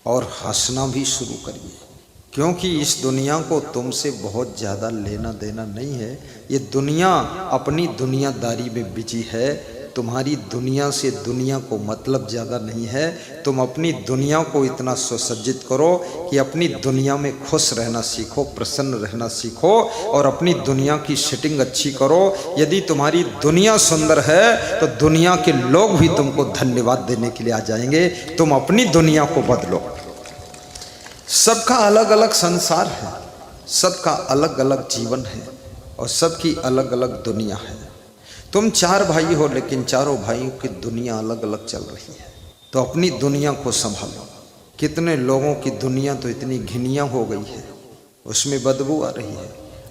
और हंसना भी शुरू करिए, क्योंकि इस दुनिया को तुमसे बहुत ज़्यादा लेना देना नहीं है। ये दुनिया अपनी दुनियादारी में बिजी है, तुम्हारी दुनिया से दुनिया को मतलब ज़्यादा नहीं है। तुम अपनी दुनिया को इतना सुसज्जित करो कि अपनी दुनिया में खुश रहना सीखो, प्रसन्न रहना सीखो और अपनी दुनिया की सेटिंग अच्छी करो। यदि तुम्हारी दुनिया सुंदर है तो दुनिया के लोग भी तुमको धन्यवाद देने के लिए आ जाएंगे। तुम अपनी दुनिया को बदलो। सबका अलग अलग संसार है, सबका अलग अलग जीवन है और सबकी अलग अलग दुनिया है। तुम 4 भाई हो लेकिन चारों भाइयों की दुनिया अलग अलग चल रही है, तो अपनी दुनिया को संभालो। कितने लोगों की दुनिया तो इतनी घिनिया हो गई है, उसमें बदबू आ रही है।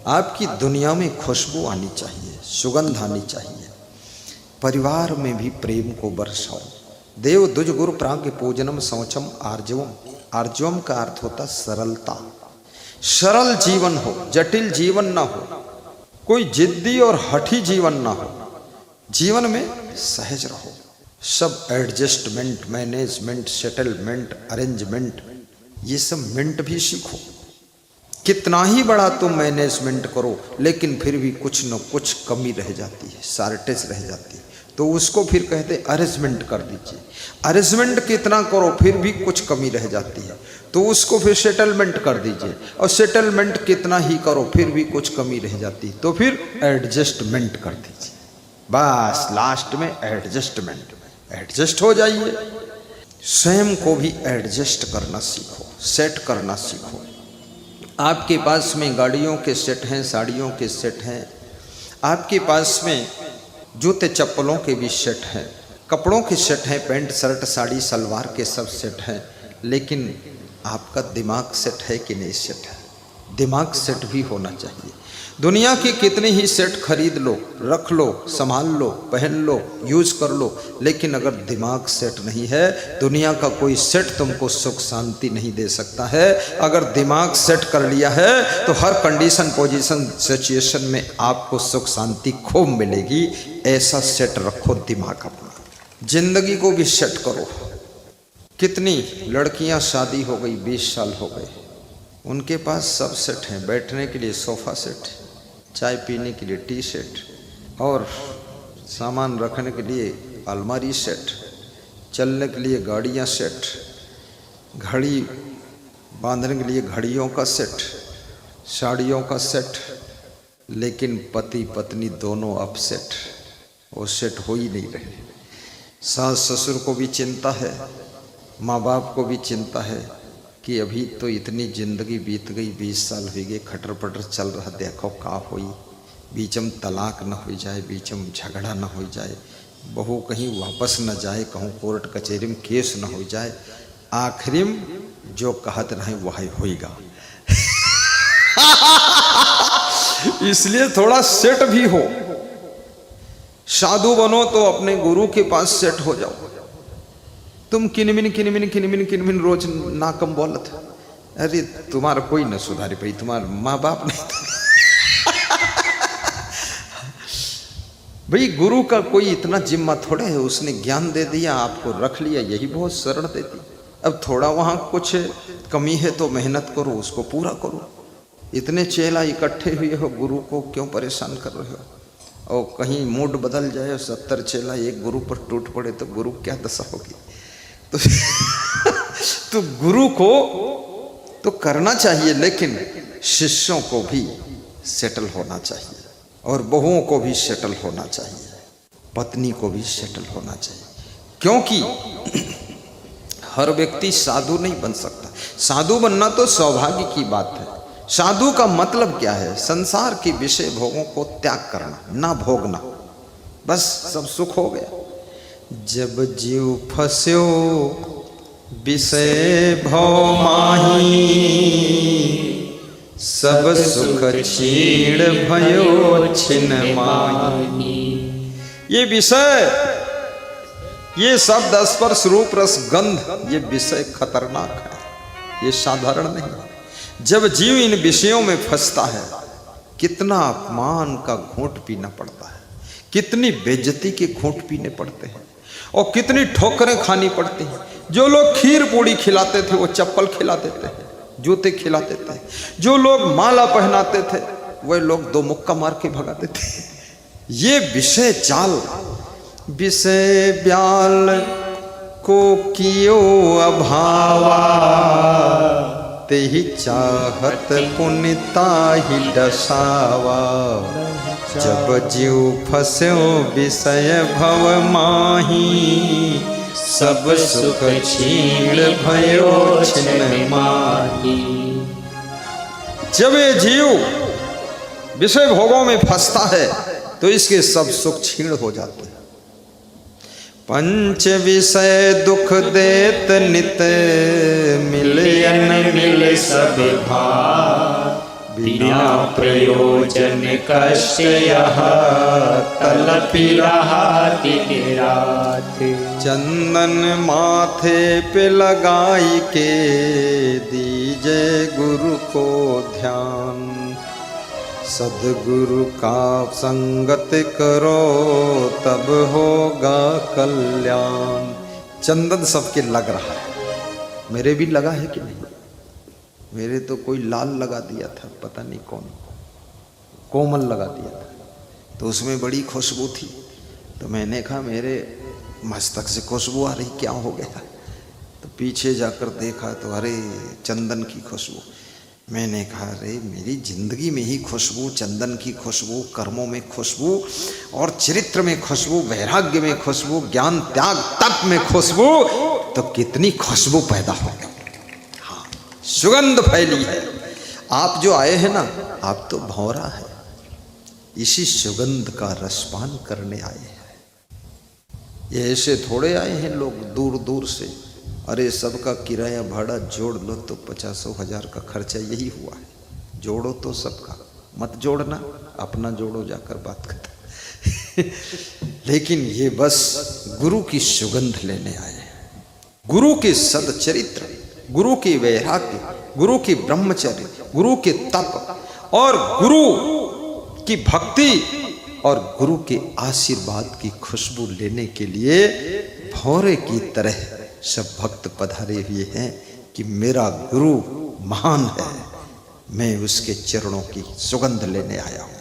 आपकी दुनिया में खुशबू आनी चाहिए, सुगंध आनी चाहिए। परिवार में भी प्रेम को बरसाओ। देव दुज गुरु प्राज्ञ पूजनम शौचम आर्जवम। आर्जवम का अर्थ होता सरलता। सरल जीवन हो, जटिल जीवन ना हो, कोई जिद्दी और हठी जीवन ना हो। जीवन में सहज रहो। सब एडजस्टमेंट, मैनेजमेंट, सेटलमेंट, अरेंजमेंट, ये सब मिनट भी सीखो। कितना ही बड़ा तुम मैनेजमेंट करो लेकिन फिर भी कुछ न कुछ कमी रह जाती है, शॉर्टेज रह जाती है, तो उसको फिर कहते अरेंजमेंट कर दीजिए। अरेंजमेंट कितना करो फिर भी कुछ कमी रह जाती है, तो उसको फिर सेटलमेंट कर दीजिए। और सेटलमेंट कितना ही करो फिर भी कुछ कमी रह जाती है, तो फिर एडजस्टमेंट कर दीजिए। बस लास्ट में एडजस्टमेंट, एडजस्ट हो जाइए। स्वयं को भी एडजस्ट करना सीखो, सेट करना सीखो। आपके पास में गाड़ियों के सेट हैं, साड़ियों के सेट हैं, आपके पास में जूते चप्पलों के भी सेट हैं, कपड़ों के सेट हैं, पैंट शर्ट साड़ी सलवार के सब सेट हैं, लेकिन आपका दिमाग सेट है कि नहीं सेट है? दिमाग सेट भी होना चाहिए। दुनिया के कितने ही सेट खरीद लो, रख लो, संभाल लो, पहन लो, यूज कर लो, लेकिन अगर दिमाग सेट नहीं है, दुनिया का कोई सेट तुमको सुख शांति नहीं दे सकता है। अगर दिमाग सेट कर लिया है तो हर कंडीशन, पोजीशन, सिचुएशन में आपको सुख शांति खूब मिलेगी। ऐसा सेट रखो दिमाग अपना। जिंदगी को भी सेट करो। कितनी लड़कियां शादी हो गई, 20 साल हो गए, उनके पास सब सेट हैं। बैठने के लिए सोफा सेट, चाय पीने के लिए टी सेट, और सामान रखने के लिए अलमारी सेट, चलने के लिए गाड़ियां सेट, घड़ी बांधने के लिए घड़ियों का सेट, साड़ियों का सेट, लेकिन पति पत्नी दोनों अपसेट, वो सेट हो ही नहीं रहे। सास ससुर को भी चिंता है, माँ बाप को भी चिंता है कि अभी तो इतनी जिंदगी बीत गई, 20 साल हो गए, खटर पटर चल रहा, देखो का होई, बीचम तलाक न हो जाए, बीचम झगड़ा न हो जाए, बहू कहीं वापस न जाए, कहूँ कोर्ट कचहरी में केस न हो जाए, आखिरी में जो कहत नहीं वह होएगा। इसलिए थोड़ा सेट भी हो। साधु बनो तो अपने गुरु के पास सेट हो जाओ। तुम किनमिन रोज नाकम बोलत, अरे तुम्हारा कोई न सुधारी पाई, तुम्हारा माँ बाप नहीं था। भाई गुरु का कोई इतना जिम्मा थोड़े है, उसने ज्ञान दे दिया, आपको रख लिया, यही बहुत शरण देती। अब थोड़ा वहाँ कुछ कमी है तो मेहनत करो, उसको पूरा करो। इतने चेला इकट्ठे हुए हो, गुरु को क्यों परेशान कर रहे हो? और कहीं मूड बदल जाए, 70 चेला एक गुरु पर टूट पड़े तो गुरु क्या दशा होगी? तो गुरु को तो करना चाहिए, लेकिन शिष्यों को भी सेटल होना चाहिए, और बहुओं को भी सेटल होना चाहिए, पत्नी को भी सेटल होना चाहिए। क्योंकि हर व्यक्ति साधु नहीं बन सकता। साधु बनना तो सौभाग्य की बात है। साधु का मतलब क्या है? संसार के विषय भोगों को त्याग करना, ना भोगना, बस सब सुख हो गया। जब जीव फस्यो विषय भव माही, सब सुख क्षीण भयो छिन माही। ये विषय, ये शब्द स्पर्श रूप रस गंध, ये विषय खतरनाक है, ये साधारण नहीं है। जब जीव इन विषयों में फंसता है, कितना अपमान का घूंट पीना पड़ता है, कितनी बेइज्जती के घूंट पीने पड़ते हैं, और कितनी ठोकरें खानी पड़ती हैं। जो लोग खीर पूड़ी खिलाते थे वो चप्पल खिला देते हैं, जूते खिला देते हैं। जो लोग माला पहनाते थे वह लोग दो मुक्का मार के भगाते थे। ये विषय जाल, विषय ब्याल को कियो अभावा, ते ही चाहत पुनिता ही डसावा। जब जीव फस्यो विषय भव माही, सब सुख छीण भयो छिन माही। जब ये जीव विषय भोगों में फंसता है तो इसके सब सुख छीण हो जाते हैं। पंच विषय दुख देत नित, मिलयन मिल सब भार। बिना प्रयोजन कष्ट यह, तलपि रहा दिन रात। चंदन माथे पे लगाई के, दीजे गुरु को ध्यान। सदगुरु का संगत करो, तब होगा कल्याण। चंदन सबके लग रहा है, मेरे भी लगा है कि नहीं? मेरे तो कोई लाल लगा दिया था, पता नहीं कौन, कोमल लगा दिया था, तो उसमें बड़ी खुशबू थी। तो मैंने कहा मेरे मस्तक से खुशबू आ रही, क्या हो गया? तो पीछे जाकर देखा तो अरे चंदन की खुशबू। मैंने कहा अरे मेरी जिंदगी में ही खुशबू, चंदन की खुशबू, कर्मों में खुशबू और चरित्र में खुशबू, वैराग्य में खुशबू, ज्ञान त्याग तप में खुशबू, तो कितनी खुशबू पैदा हो गई। हाँ, सुगंध फैली है। आप जो आए हैं ना, आप तो भौरा है, इसी सुगंध का रसपान करने आए हैं। ये ऐसे थोड़े आए हैं लोग दूर दूर से। अरे सबका किराया भाड़ा जोड़ लो तो 50,000 का खर्चा यही हुआ है। जोड़ो तो सबका, मत जोड़ना, अपना जोड़ो जाकर बात करते। लेकिन ये बस गुरु की सुगंध लेने आए हैं। गुरु के सदचरित्र, गुरु के वैराग्य, गुरु के ब्रह्मचर्य, गुरु के तप और गुरु की भक्ति और गुरु के आशीर्वाद की खुशबू लेने के लिए भौरे की तरह सब भक्त पधारे हुए हैं कि मेरा गुरु महान है, मैं उसके चरणों की सुगंध लेने आया हूँ,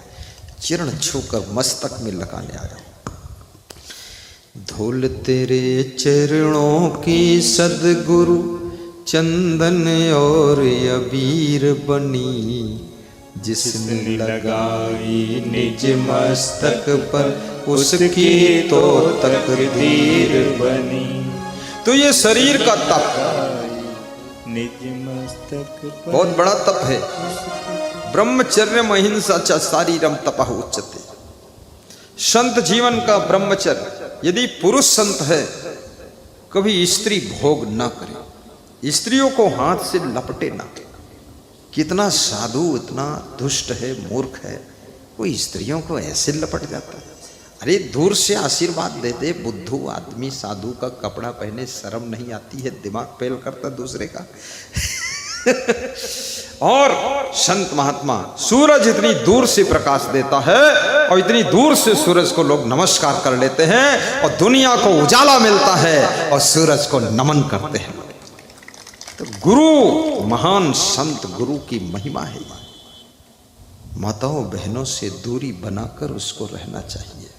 चरण छूकर मस्तक में लगाने आया हूँ। धूल तेरे चरणों की सदगुरु, चंदन और अबीर बनी। जिसने लगाई निज मस्तक पर, उसकी तो तकदीर बनी। तो ये शरीर का तप निज मस्तक पर बहुत बड़ा तप है। ब्रह्मचर्य महिंसा च शारीरम तपः उच्यते। संत जीवन का ब्रह्मचर्य, यदि पुरुष संत है कभी स्त्री भोग ना करे, स्त्रियों को हाथ से लपटे ना। कितना साधु इतना दुष्ट है, मूर्ख है, वो स्त्रियों को ऐसे लपट जाता है। अरे दूर से आशीर्वाद दे दे, बुद्धू आदमी साधु का कपड़ा पहने, शर्म नहीं आती है, दिमाग फेल करता दूसरे का। और संत महात्मा, सूरज इतनी दूर से प्रकाश देता है और इतनी दूर से सूरज को लोग नमस्कार कर लेते हैं और दुनिया को उजाला मिलता है और सूरज को नमन करते हैं। तो गुरु महान संत, गुरु की महिमा है। माताओं बहनों से दूरी बनाकर उसको रहना चाहिए।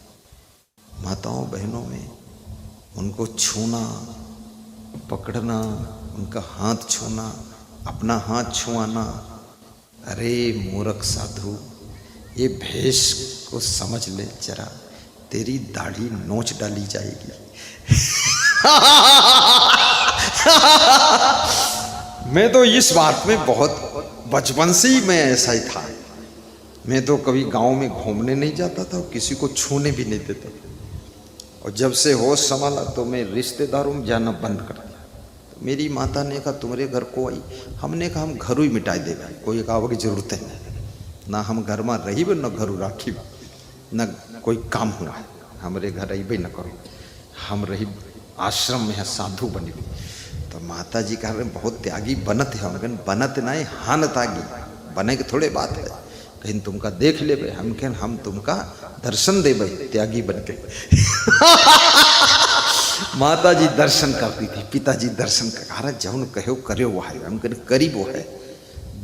माताओं बहनों में उनको छूना, पकड़ना, उनका हाथ छूना, अपना हाथ छुआना। अरे मूर्ख साधु, ये भैंस को समझ ले जरा, तेरी दाढ़ी नोच डाली जाएगी। मैं तो इस बात में बहुत बचपन से ही मैं ऐसा ही था। मैं तो कभी गांव में घूमने नहीं जाता था और किसी को छूने भी नहीं देता था। और जब से होश संभाला तो मैं रिश्तेदारों में जाना बंद कर दिया। तो मेरी माता ने कहा तुम्हारे घर को आई, हमने कहा हम घर ही मिटाई देगा, कोई काव की जरूरत है ना, हम घर में रही भी न घर राखी न कोई काम हुआ, हमारे घर आई भी न करो, हम रही आश्रम में है, साधु बनी हुई। तो माता जी कह रहे बहुत त्यागी बनत है, हम बनत नहीं हान तागी, बने के थोड़े बात है, कहीं तुमका देख ले भाई, हम कहें हम तुमका दर्शन दे भाई त्यागी बन के। माता जी दर्शन करती थी, पिताजी दर्शन कर जौन कहो करो वो है, हम करें करी वो है,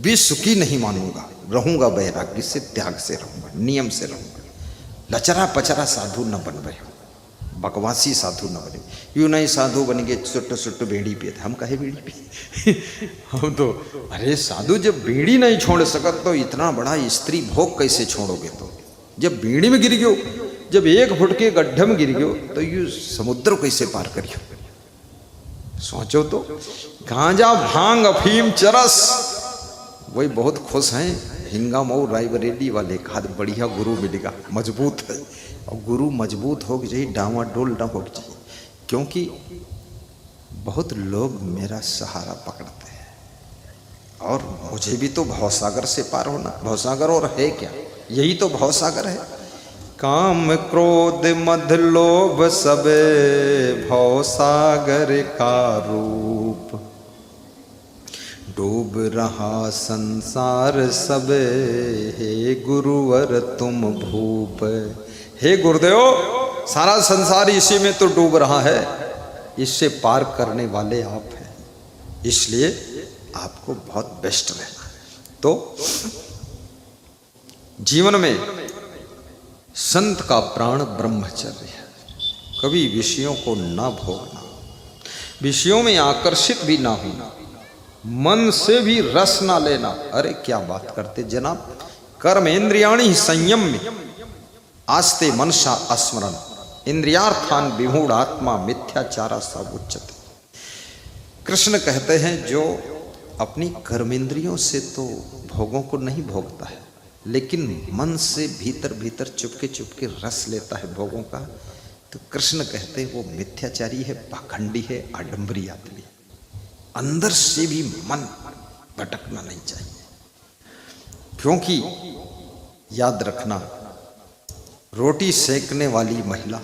विश्व की नहीं मानूंगा, रहूंगा वैराग्य से, त्याग से रहूंगा, नियम से रहूंगा, लचरा पचरा साधु न बन रहे हो, बकवासी साधु न बने, यूं नहीं साधु बन गए सुट्ट सुट्ट बीड़ी पिए, हम कहे बीड़ी पिए हम तो अरे साधु जब बीड़ी नहीं छोड़ सकत तो इतना बड़ा स्त्री भोग कैसे छोड़ोगे? तो जब बीड़ी में गिर गयो, जब 1 फुट के गड्ढे में गिर गयो तो यू समुद्र कैसे पार करियो? सोचो तो, गांजा भांग अफीम चरस, वही बहुत खुश हैं हिंगा मऊ रायबरेली वाले, खाद बढ़िया गुरु मिलेगा, मजबूत है, और गुरु मजबूत हो चाहिए, डावाडोल ना हो चाहिए, क्योंकि बहुत लोग मेरा सहारा पकड़ते हैं और मुझे भी तो भवसागर से पार होना, भवसागर और है क्या, यही तो भवसागर है। काम क्रोध मद लोभ सबे भवसागर का रूप, डूब रहा संसार सबे हे गुरुवर तुम भूप। हे गुरुदेव, सारा संसार इसी में तो डूब रहा है, इससे पार करने वाले आप हैं, इसलिए आपको बहुत बेस्ट रहना है। तो जीवन में संत का प्राण ब्रह्मचर्य है, कभी विषयों को ना भोगना, विषयों में आकर्षित भी ना होना, मन से भी रस ना लेना। अरे क्या बात करते जनाब, कर्मेंद्रियाणि संयम में आस्ते मनसा अस्मरण, इंद्रियार्थान विमूढ़ आत्मा मिथ्याचारा सब उच्चते। कृष्ण कहते हैं जो अपनी कर्मेंद्रियों से तो भोगों को नहीं भोगता है, लेकिन मन से भीतर भीतर चुपके रस लेता है भोगों का, तो कृष्ण कहते हैं वो मिथ्याचारी है, पाखंडी है, आडंबरी आदमी है। अंदर से भी मन भटकना नहीं चाहिए, क्योंकि याद रखना, रोटी सेकने वाली महिला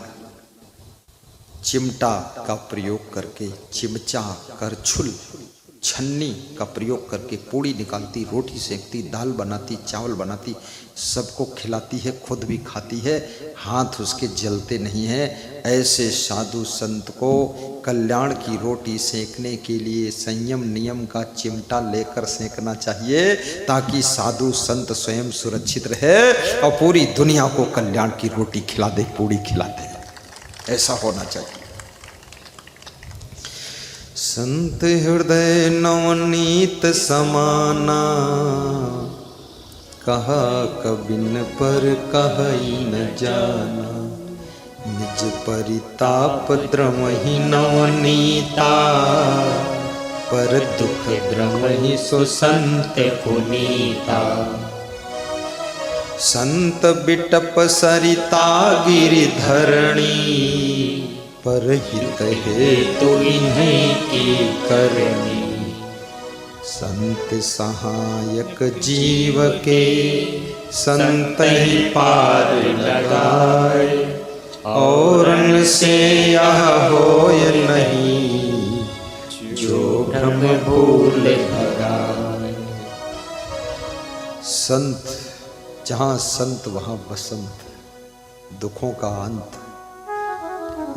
चिमटा का प्रयोग करके, चिमचा, करछुल, छन्नी का प्रयोग करके पूड़ी निकालती, रोटी सेकती, दाल बनाती, चावल बनाती, सबको खिलाती है, खुद भी खाती है, हाथ उसके जलते नहीं है। ऐसे साधु संत को कल्याण की रोटी सेकने के लिए संयम नियम का चिमटा लेकर सेकना चाहिए, ताकि साधु संत स्वयं सुरक्षित रहे और पूरी दुनिया को कल्याण की रोटी खिला दे, पूड़ी खिला दे। ऐसा होना चाहिए। संत हृदय नवनीत समाना, कहा कबिन पर कही न जाना, निज परिताप द्रमहि नवनीता, पर दुख द्रमहि सो संत पुनीता। संत बिटप सरिता गिरिधरणी, पर हित हेतु इन्हीं की करनी। संत सहायक जीव के संत ही पार लगाए, और से यह होय नहीं जो भ्रम भूल भगाए। संत, जहाँ संत वहाँ बसंत, दुखों का अंत।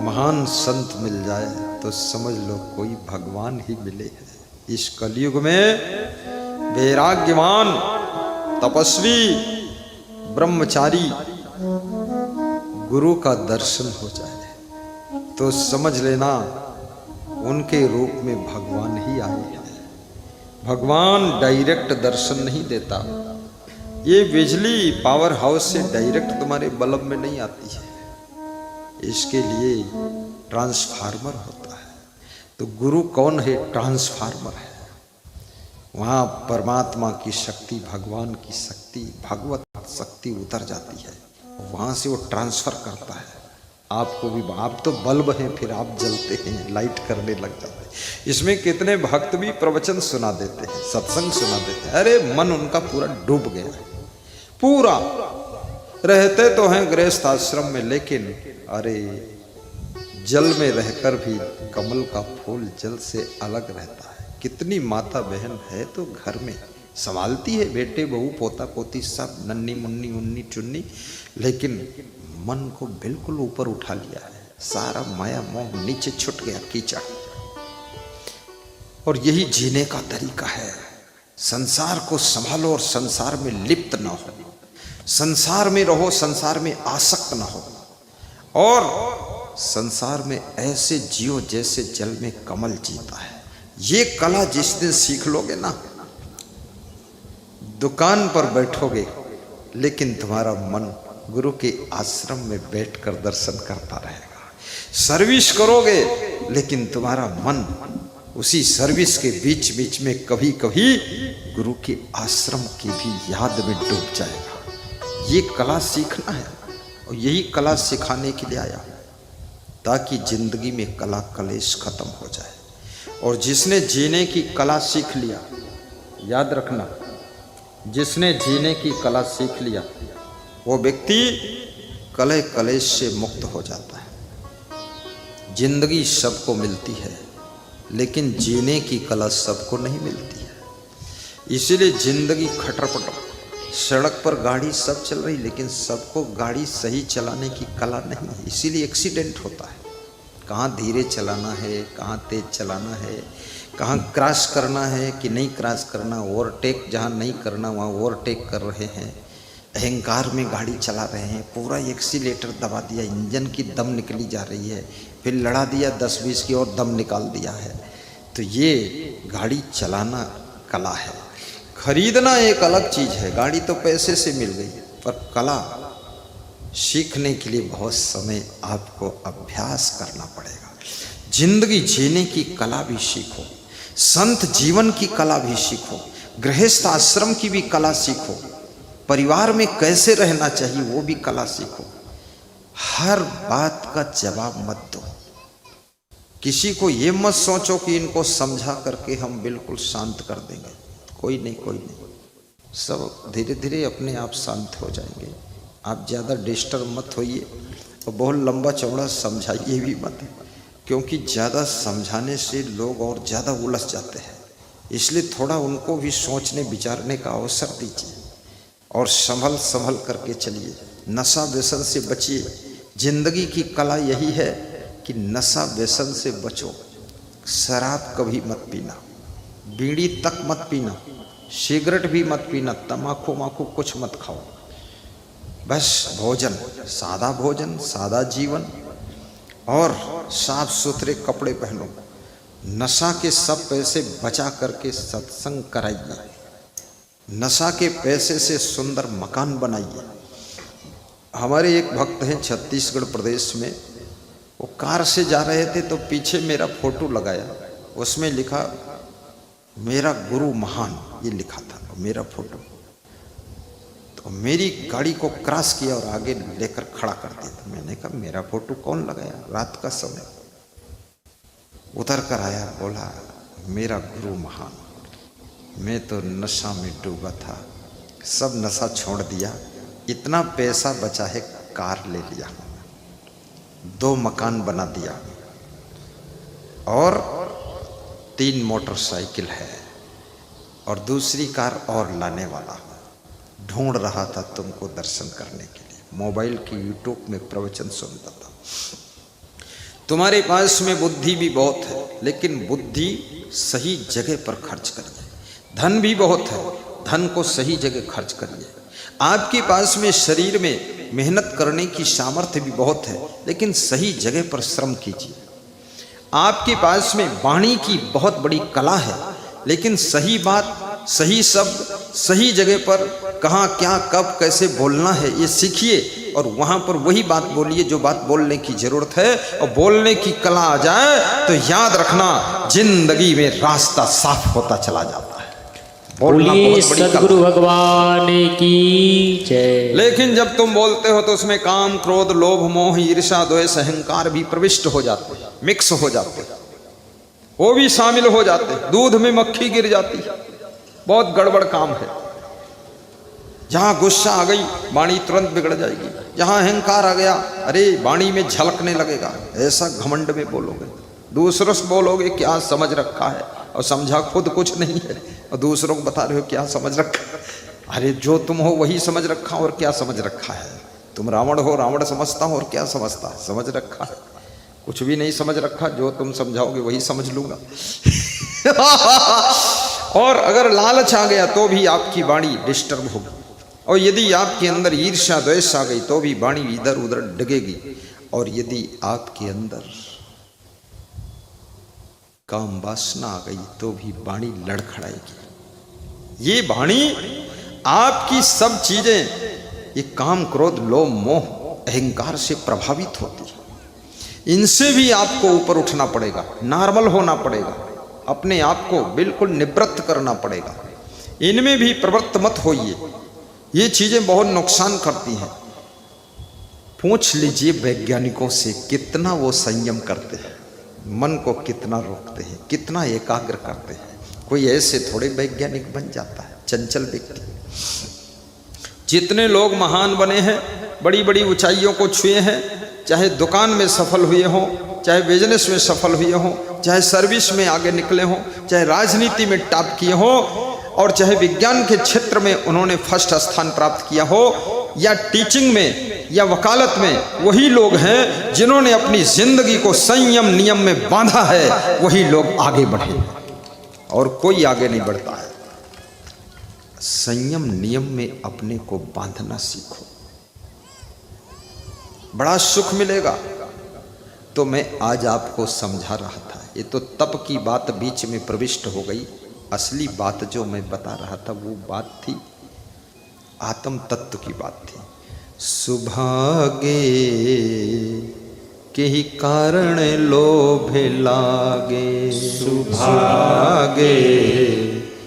महान संत मिल जाए तो समझ लो कोई भगवान ही मिले है। इस कलयुग में वैराग्यवान, तपस्वी, ब्रह्मचारी गुरु का दर्शन हो जाए तो समझ लेना उनके रूप में भगवान ही आए हैं। भगवान डायरेक्ट दर्शन नहीं देता, ये बिजली पावर हाउस से डायरेक्ट तुम्हारे बल्ब में नहीं आती है, इसके लिए ट्रांसफार्मर होता है। तो गुरु कौन है? ट्रांसफार्मर है। वहाँ परमात्मा की शक्ति, भगवान की शक्ति, भगवत शक्ति उतर जाती है, वहाँ से वो ट्रांसफर करता है आपको भी। आप तो बल्ब हैं, फिर आप जलते हैं, लाइट करने लग जाते हैं। इसमें कितने भक्त भी प्रवचन सुना देते हैं, सत्संग सुना देते हैं, अरे मन उनका पूरा डूब गया है, पूरा रहते तो हैं गृहस्थ आश्रम में, लेकिन अरे जल में रहकर भी कमल का फूल जल से अलग रहता है। कितनी माता बहन है तो घर में संभालती है, बेटे बहू पोता पोती सब, नन्नी मुन्नी उन्नी चुन्नी, लेकिन मन को बिल्कुल ऊपर उठा लिया है। सारा माया मोह नीचे छुट गया, कीचड़। और यही जीने का तरीका है। संसार को संभालो और संसार में लिप्त ना हो, संसार में रहो, संसार में आसक्त ना हो, और संसार में ऐसे जियो जैसे जल में कमल जीता है। ये कला जिस दिन सीख लोगे ना, दुकान पर बैठोगे लेकिन तुम्हारा मन गुरु के आश्रम में बैठकर दर्शन करता रहेगा। सर्विस करोगे लेकिन तुम्हारा मन उसी सर्विस के बीच बीच में कभी कभी गुरु के आश्रम की भी याद में डूब जाएगा। ये कला सीखना है और यही कला सिखाने के लिए आया, ताकि जिंदगी में कला कलेश खत्म हो जाए। और जिसने जीने की कला सीख लिया, याद रखना, जिसने जीने की कला सीख लिया वो व्यक्ति कलह कलेश से मुक्त हो जाता है। जिंदगी सबको मिलती है लेकिन जीने की कला सबको नहीं मिलती है। इसीलिए जिंदगी खटरपटर, सड़क पर गाड़ी सब चल रही लेकिन सबको गाड़ी सही चलाने की कला नहीं है, इसीलिए एक्सीडेंट होता है। कहाँ धीरे चलाना है, कहाँ तेज चलाना है, कहाँ क्रॉस करना है कि नहीं क्रॉस करना, ओवरटेक जहाँ नहीं करना वहाँ ओवरटेक कर रहे हैं, अहंकार में गाड़ी चला रहे हैं, पूरा एक्सीलेटर दबा दिया, इंजन की दम निकली जा रही है, फिर लड़ा दिया 10-20 की और दम निकाल दिया है। तो ये गाड़ी चलाना कला है। खरीदना एक अलग चीज़ है, गाड़ी तो पैसे से मिल गई, पर कला सीखने के लिए बहुत समय आपको अभ्यास करना पड़ेगा। जिंदगी जीने की कला भी सीखो, संत जीवन की कला भी सीखो, गृहस्थ आश्रम की भी कला सीखो, परिवार में कैसे रहना चाहिए वो भी कला सीखो। हर बात का जवाब मत दो। किसी को ये मत सोचो कि इनको समझा करके हम बिल्कुल शांत कर देंगे। कोई नहीं, कोई नहीं, सब धीरे धीरे अपने आप शांत हो जाएंगे। आप ज़्यादा डिस्टर्ब मत होइए और बहुत लंबा चौड़ा समझाइए भी मत, क्योंकि ज़्यादा समझाने से लोग और ज़्यादा उलझ जाते हैं। इसलिए थोड़ा उनको भी सोचने विचारने का अवसर दीजिए और संभल करके चलिए। नशा व्यसन से बचिए। जिंदगी की कला यही है कि नशा व्यसन से बचो। शराब कभी मत पीना, बीड़ी तक मत पीना, सिगरेट भी मत पीना, तम्बाकू माकू कुछ मत खाओ। बस भोजन, सादा जीवन और साफ सुथरे कपड़े पहनो। नशा के सब पैसे बचा करके सत्संग कराइए। नशा के पैसे से सुंदर मकान बनाइए। हमारे एक भक्त हैं छत्तीसगढ़ प्रदेश में, वो कार से जा रहे थे तो पीछे मेरा फोटो लगाया, उसमें लिखा मेरा गुरु महान, ये लिखा था मेरा फोटो। तो मेरी गाड़ी को क्रॉस किया और आगे लेकर खड़ा कर दिया। तो मैंने कहा मेरा फोटो कौन लगाया, रात का समय। उतर कर आया, बोला मेरा गुरु महान, मैं तो नशा में डूबा था, सब नशा छोड़ दिया, इतना पैसा बचा है, कार ले लिया, 2 मकान बना दिया और 3 मोटरसाइकिल है और दूसरी कार और लाने वाला। ढूंढ रहा था तुमको दर्शन करने के लिए, मोबाइल की यूट्यूब में प्रवचन सुनता था। तुम्हारे पास में बुद्धि भी बहुत है, लेकिन बुद्धि सही जगह पर खर्च करिए। धन भी बहुत है, धन को सही जगह खर्च करिए। आपके पास में शरीर में मेहनत करने की सामर्थ्य भी बहुत है, लेकिन सही जगह पर श्रम कीजिए। आपके पास में वाणी की बहुत बड़ी कला है, लेकिन सही बात, सही शब्द, सही जगह पर कहाँ क्या कब कैसे बोलना है ये सीखिए और वहाँ पर वही बात बोलिए जो बात बोलने की जरूरत है। और बोलने की कला आ जाए तो याद रखना, जिंदगी में रास्ता साफ होता चला जाता है। बोलना बहुत बड़ी सद्गुरु भगवान की जय। लेकिन जब तुम बोलते हो तो उसमें काम, क्रोध, लोभ, मोह, ईर्ष्या, द्वेष, अहंकार भी प्रविष्ट हो जाते, मिक्स हो जाते, वो भी शामिल हो जाते। दूध में मक्खी गिर जाती है, बहुत गड़बड़ काम है। जहां गुस्सा आ गई वाणी तुरंत बिगड़ जाएगी, जहां अहंकार आ गया अरे वाणी में झलकने लगेगा। ऐसा घमंड में बोलोगे, दूसरों से बोलोगे क्या समझ रखा है और समझा खुद कुछ नहीं है, और दूसरों को बता रहे हो क्या समझ रखा है। अरे जो तुम हो वही समझ रखा और क्या समझ रखा है। तुम रावण हो, रावण समझता हो और क्या समझता, समझ रखा है। कुछ भी नहीं समझ रखा, जो तुम समझाओगे वही समझ लूंगा। और अगर लालच आ गया तो भी आपकी वाणी डिस्टर्ब होगी, और यदि आपके अंदर ईर्ष्या द्वेष आ गई तो भी वाणी इधर उधर डगेगी, और यदि आपके अंदर काम वासना आ गई तो भी वाणी लड़खड़ाएगी। ये वाणी आपकी सब चीजें, ये काम क्रोध लोभ मोह अहंकार से प्रभावित होती है। इनसे भी आपको ऊपर उठना पड़ेगा, नॉर्मल होना पड़ेगा, अपने आप को बिल्कुल निवृत्त करना पड़ेगा। इनमें भी प्रवृत्त मत होइए, ये चीजें बहुत नुकसान करती हैं। पूछ लीजिए वैज्ञानिकों से कितना वो संयम करते हैं, मन को कितना रोकते हैं, कितना एकाग्र करते हैं। कोई ऐसे थोड़े वैज्ञानिक बन जाता है, चंचल व्यक्ति। जितने लोग महान बने हैं, बड़ी बड़ी ऊंचाइयों को छुए हैं, चाहे दुकान में सफल हुए हों, चाहे बिजनेस में सफल हुए हों, चाहे सर्विस में आगे निकले हों, चाहे राजनीति में टॉप किए हों, और चाहे विज्ञान के क्षेत्र में उन्होंने फर्स्ट स्थान प्राप्त किया हो, या टीचिंग में या वकालत में, वही लोग हैं जिन्होंने अपनी जिंदगी को संयम नियम में बांधा है, वही लोग आगे बढ़े, और कोई आगे नहीं बढ़ता है। संयम नियम में अपने को बांधना सीखो, बड़ा सुख मिलेगा। तो मैं आज आपको समझा रहा था, ये तो तप की बात बीच में प्रविष्ट हो गई। असली बात जो मैं बता रहा था वो बात थी आत्म तत्व की बात थी। सुभागे के ही कारण लोभ लागे, सुभागे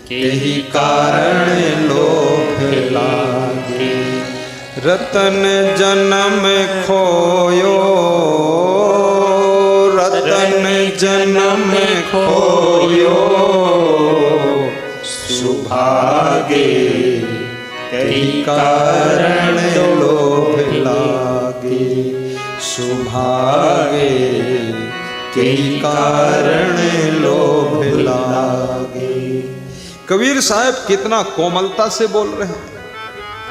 के ही कारण लोभ लागे। रतन जन्म खोयो, रतन जन्म खोयो, सुभागे कई कारण लोभ लागे, सुभागे कई कारण लोभ लागे। कबीर साहब कितना कोमलता से बोल रहे हैं।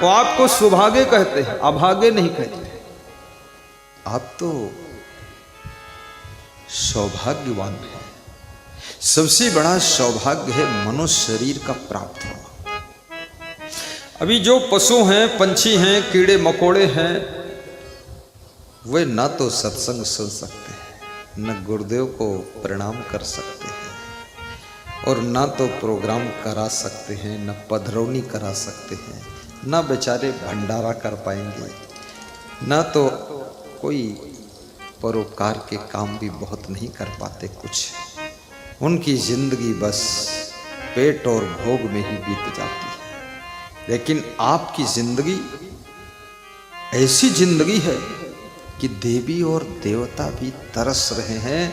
वो आपको सुभागे कहते हैं, अभागे नहीं कहते। आप तो सौभाग्यवान हैं। सबसे बड़ा सौभाग्य है मनुष्य शरीर का प्राप्त होना। अभी जो पशु हैं, पंछी हैं, कीड़े मकोड़े हैं, वे ना तो सत्संग सुन सकते हैं, न गुरुदेव को प्रणाम कर सकते हैं, और ना तो प्रोग्राम करा सकते हैं, न पधरौनी करा सकते हैं, ना बेचारे भंडारा कर पाएंगे, ना तो कोई परोपकार के काम भी बहुत नहीं कर पाते। कुछ उनकी जिंदगी बस पेट और भोग में ही बीत जाती है। लेकिन आपकी जिंदगी ऐसी जिंदगी है कि देवी और देवता भी तरस रहे हैं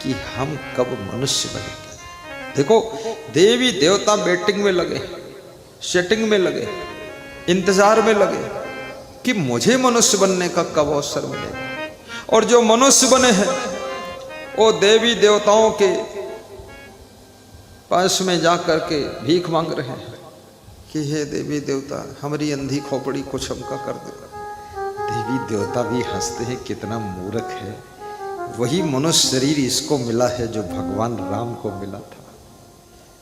कि हम कब मनुष्य बनेंगे। देखो, देवी देवता बैटिंग में लगे, सेटिंग में लगे, इंतजार में लगे कि मुझे मनुष्य बनने का कब अवसर मिलेगा। और जो मनुष्य बने हैं वो देवी देवताओं के पास में जा करके भीख मांग रहे हैं कि हे देवी देवता, हमारी अंधी खोपड़ी कुछ हमका कर दो। देवी देवता भी हंसते हैं, कितना मूर्ख है। वही मनुष्य शरीर इसको मिला है जो भगवान राम को मिला था।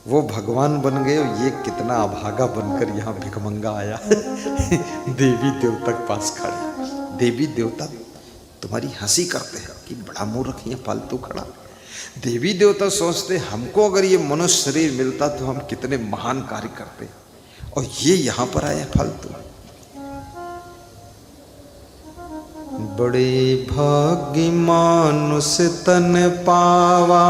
वो भगवान बन गए, ये कितना अभागा बनकर यहाँ भिखमंगा आया। देवी देवता के पास खड़े, देवी देवता तुम्हारी हंसी करते हैं कि बड़ा मूर्ख है फालतू खड़ा। देवी देवता सोचते हमको अगर ये मनुष्य शरीर मिलता तो हम कितने महान कार्य करते, और ये यहाँ पर आया फालतू। बड़े भाग्य मानुष तन पावा,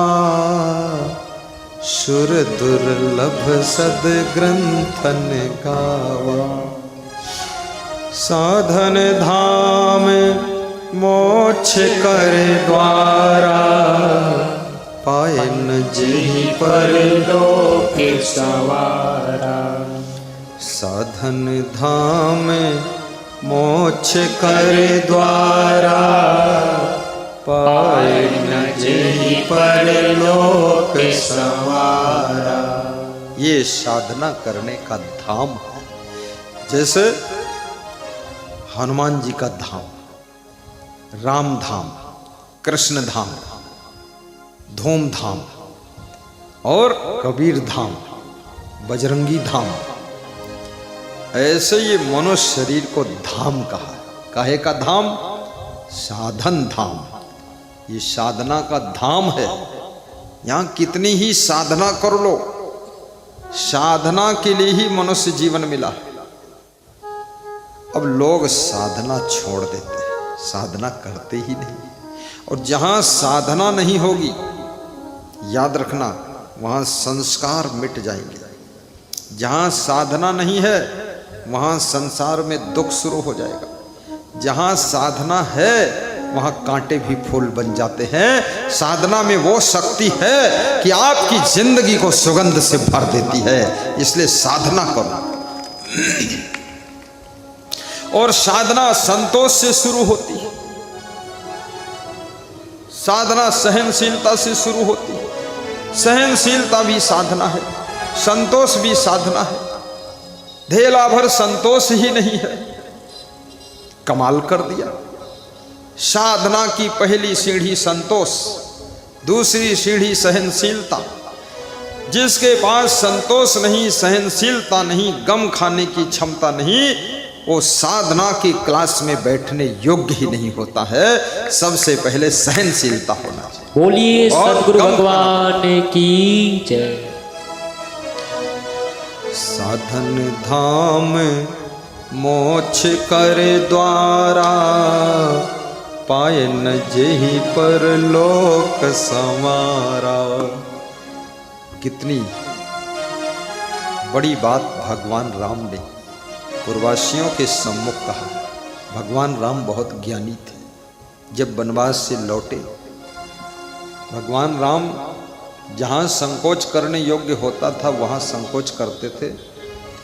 सुर दुर्लभ सद ग्रंथन गावा। साधन धाम मोक्ष कर द्वारा, पाए न जेहि पर लोक सवारा। साधन धाम मोक्ष कर द्वारा, पाए न जेहि पर लोक सवारा। ये साधना करने का धाम है, जैसे हनुमान जी का धाम, राम धाम, कृष्ण धाम, धूम धाम और कबीर धाम, बजरंगी धाम। ऐसे ये मनुष्य शरीर को धाम कहा। काहे का धाम? साधन धाम। ये साधना का धाम है। यहां कितनी ही साधना कर लो, साधना के लिए ही मनुष्य जीवन मिला। अब लोग साधना छोड़ देते हैं, साधना करते ही नहीं। और जहां साधना नहीं होगी, याद रखना, वहां संस्कार मिट जाएंगे। जहां साधना नहीं है, वहां संसार में दुख शुरू हो जाएगा। जहां साधना है, वहां कांटे भी फूल बन जाते हैं। साधना में वो शक्ति है कि आपकी जिंदगी को सुगंध से भर देती है। इसलिए साधना करो। और साधना संतोष से शुरू होती है। साधना सहनशीलता से शुरू होती है। सहनशीलता भी साधना है, संतोष भी साधना है। धेला भर संतोष ही नहीं है, कमाल कर दिया। साधना की पहली सीढ़ी संतोष, दूसरी सीढ़ी सहनशीलता। जिसके पास संतोष नहीं, सहनशीलता नहीं, गम खाने की क्षमता नहीं, वो साधना की क्लास में बैठने योग्य ही नहीं होता है। सबसे पहले सहनशीलता होना चाहिए। बोलिए सद्गुरु भगवान की जय। साधन धाम मोक्ष कर द्वारा, पाए न जेहि पर लोक संवारा। कितनी बड़ी बात भगवान राम ने पूर्ववासियों के सम्मुख कहा। भगवान राम बहुत ज्ञानी थे। जब वनवास से लौटे, भगवान राम जहाँ संकोच करने योग्य होता था वहाँ संकोच करते थे,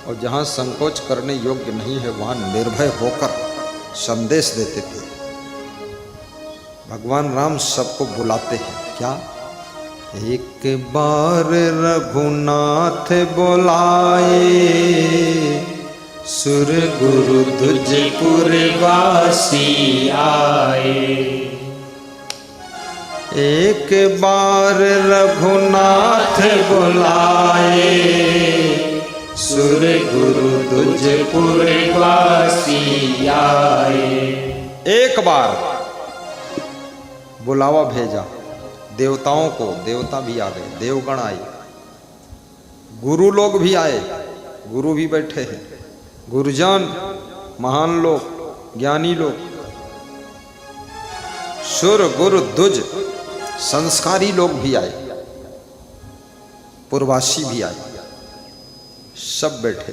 और जहाँ संकोच करने योग्य नहीं है वहाँ निर्भय होकर संदेश देते थे। भगवान राम सबको बुलाते हैं। क्या? एक बार रघुनाथ बुलाए, सुर गुरु तुझपुर वासी आए। एक बार रघुनाथ बुलाए, सुर गुरु तुझपुर वासी आए। एक बार बुलावा भेजा देवताओं को, देवता भी आ गए, देवगण आए, गुरु लोग भी आए, गुरु भी बैठे हैं, गुरुजन, महान लोग, ज्ञानी लोग, सुर गुरु दुज संस्कारी लोग भी आए, पूर्ववासी भी आए, सब बैठे,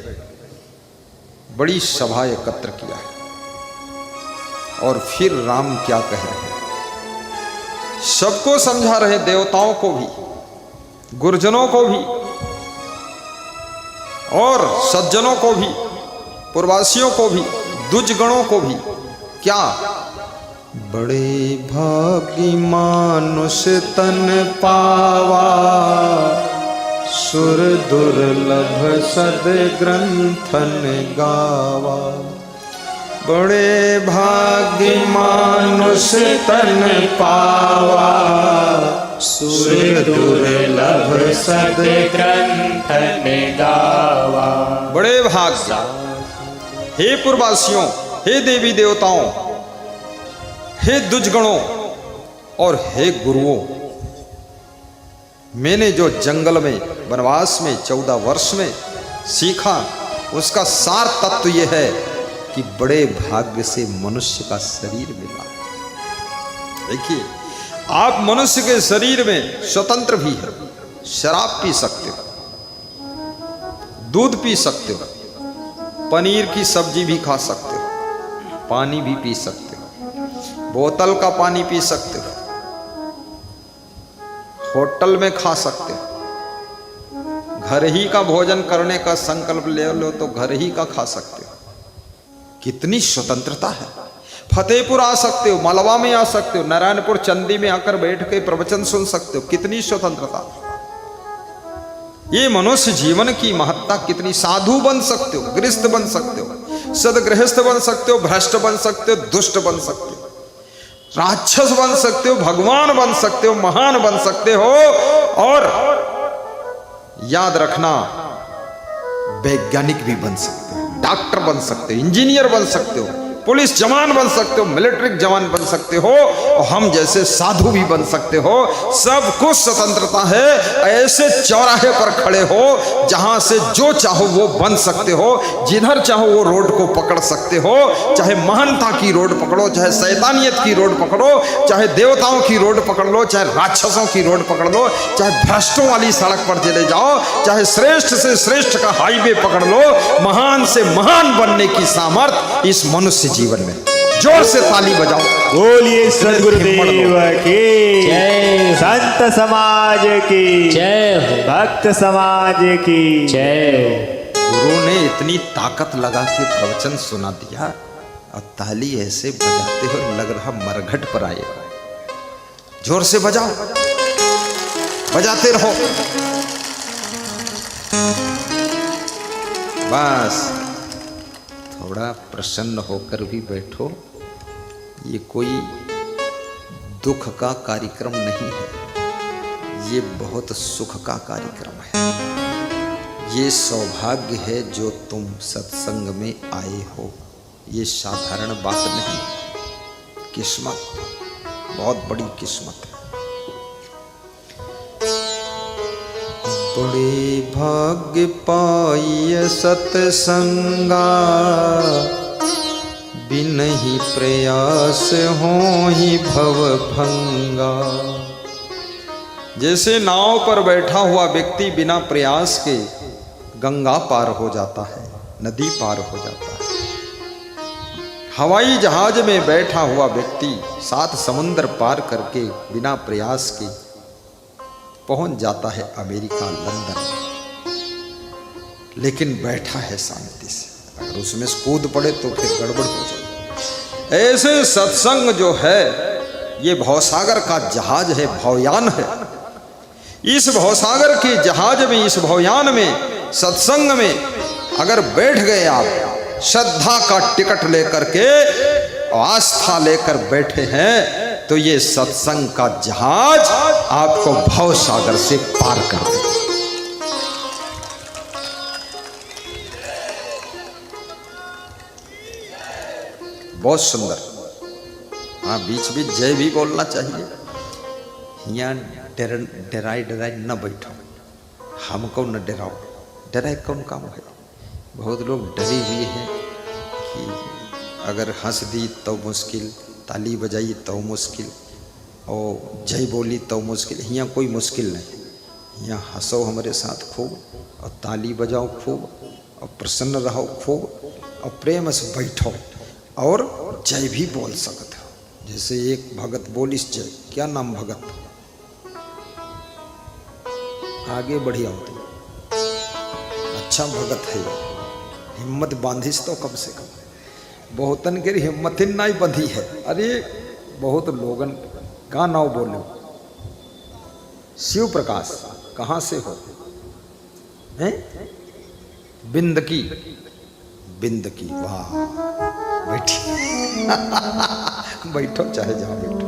बड़ी सभा एकत्र किया है। और फिर राम क्या कह रहे हैं? सबको समझा रहे, देवताओं को भी, गुरुजनों को भी, और सज्जनों को भी, पूर्ववासियों को भी, दुजगणों को भी। क्या? बड़े भागी मानुष तन पावा, सुर दुर्लभ सद ग्रंथन गावा। बड़े भागी मानुष तन पावा, सुर दुर्लभ सद ग्रंथन गावा। बड़े भाग्य। हे पूर्ववासियों, हे देवी देवताओं, हे दुजगणों और हे गुरुओं, मैंने जो जंगल में वनवास में 14 वर्ष में सीखा, उसका सार तत्व यह है कि बड़े भाग्य से मनुष्य का शरीर मिला। देखिए, आप मनुष्य के शरीर में स्वतंत्र भी है। शराब पी सकते हो, दूध पी सकते हो, पनीर की सब्जी भी खा सकते हो, पानी भी पी सकते हो, बोतल का पानी पी सकते हो, होटल में खा सकते हो, घर ही का भोजन करने का संकल्प ले लो तो घर ही का खा सकते हो। कितनी स्वतंत्रता है। फतेहपुर आ सकते हो, मालवा में आ सकते हो, नारायणपुर चंदी में आकर बैठ के प्रवचन सुन सकते हो। कितनी स्वतंत्रता। ये मनुष्य जीवन की महत्ता कितनी। साधु बन सकते हो, गृहस्थ बन सकते हो, सदगृहस्थ बन सकते हो, भ्रष्ट बन सकते हो, दुष्ट बन सकते हो। राक्षस बन सकते हो, भगवान बन सकते हो, महान बन सकते हो। और याद रखना, वैज्ञानिक भी बन सकते हो, डॉक्टर बन सकते हो, इंजीनियर बन सकते हो, पुलिस जवान बन सकते हो, मिलिट्री जवान बन सकते हो, और हम जैसे साधु भी बन सकते हो। सब कुछ स्वतंत्रता है। ऐसे चौराहे पर खड़े हो जहां से जो चाहो वो बन सकते हो, जिधर चाहो वो रोड को पकड़ सकते हो। चाहे महानता की रोड पकड़ो, चाहे शैतानियत की रोड पकड़ो, चाहे देवताओं की रोड पकड़ लो, चाहे राक्षसों की रोड पकड़ लो, चाहे भ्रष्टों वाली सड़क पर चले जाओ, चाहे श्रेष्ठ से श्रेष्ठ का हाईवे पकड़ लो। महान से महान बनने की सामर्थ्य इस मनुष्य जीवन में। जोर से ताली बजाओ, बोलिए सद्गुरुदेव की जय, संत समाज की जय हो, भक्त समाज की जय। गुरु ने इतनी ताकत लगा के प्रवचन सुना दिया और ताली ऐसे बजाते हो लग रहा मरघट पर आए। जोर से बजाओ, बजाते रहो बस। थोड़ा प्रसन्न होकर भी बैठो। ये कोई दुख का कार्यक्रम नहीं है, ये बहुत सुख का कार्यक्रम है। ये सौभाग्य है जो तुम सत्संग में आए हो। ये साधारण बात नहीं, किस्मत, बहुत बड़ी किस्मत है। बड़े भाग्य पाइय सत्संगा, बिनहि प्रयास होहि भव भंगा। जैसे नाव पर बैठा हुआ व्यक्ति बिना प्रयास के गंगा पार हो जाता है, नदी पार हो जाता है। हवाई जहाज में बैठा हुआ व्यक्ति 7 समुद्र पार करके बिना प्रयास के पहुंच जाता है अमेरिका, लंदन। लेकिन बैठा है शांति से। अगर उसमें कूद पड़े तो फिर गड़बड़ हो जाए। ऐसे सत्संग जो है ये भवसागर का जहाज है, भवयान है। इस भवसागर के जहाज में, इस भवयान में, सत्संग में अगर बैठ गए आप, श्रद्धा का टिकट लेकर के, आस्था लेकर बैठे हैं, तो ये सत्संग का जहाज आपको भवसागर से पार कर देगा। बहुत सुंदर। हाँ, बीच बीच जय भी बोलना चाहिए। यहाँ डराई न बैठो, हमको न डराओ। डराए कौन काम है? बहुत लोग डरे हुए हैं कि अगर हंस दी तो मुश्किल, ताली बजाई तो मुश्किल, और जय बोली तो मुश्किल। यहाँ कोई मुश्किल नहीं। यहाँ हंसो हमारे साथ खूब, और ताली बजाओ खूब, और प्रसन्न रहो खूब, और प्रेम से बैठो, और जय भी बोल सकते हो। जैसे एक भगत बोलिस जय, क्या नाम भगत? आगे बढ़िया होती, अच्छा भगत है। हिम्मत बांधिस तो कम से कम, बहुतन के हिम्मत नहीं बंधी है। अरे बहुत लोगन का नाव बोलो। शिव प्रकाश कहाँ से हो? हैं? बिंदकी, बिंदकी, वाह। बैठी बैठो, चाहे जहां बैठो।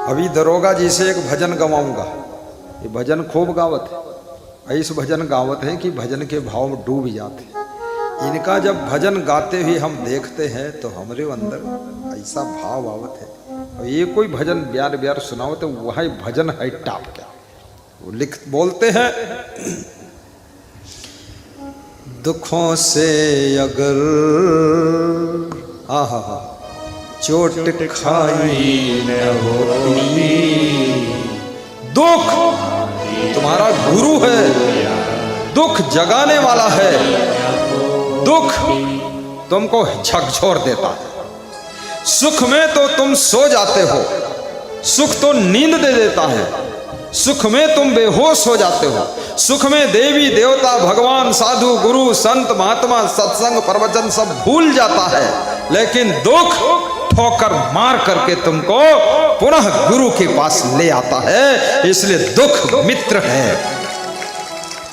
अभी दरोगा जी से एक भजन गवाऊंगा। ये भजन खूब गावत है। ऐसे भजन गावत है कि भजन के भाव में डूब जाते हैं। इनका जब भजन गाते हुए हम देखते हैं तो हमारे अंदर ऐसा भाव आवत है। और ये कोई भजन ब्यार ब्यार सुनाओ तो वही भजन है टाप क्या। वो बोलते हैं, दुखों से अगर आहा चोट खाई न होती, दुख तुम्हारा गुरु है, दुख जगाने वाला है, दुख तुमको झकझोर देता है। सुख में तो तुम सो जाते हो, सुख तो नींद दे देता है, सुख में तुम बेहोश हो जाते हो, सुख में देवी देवता भगवान साधु गुरु संत महात्मा सत्संग प्रवचन सब भूल जाता है। लेकिन दुख ठोकर मार करके तुमको पुनः गुरु के पास ले आता है। इसलिए दुख मित्र है।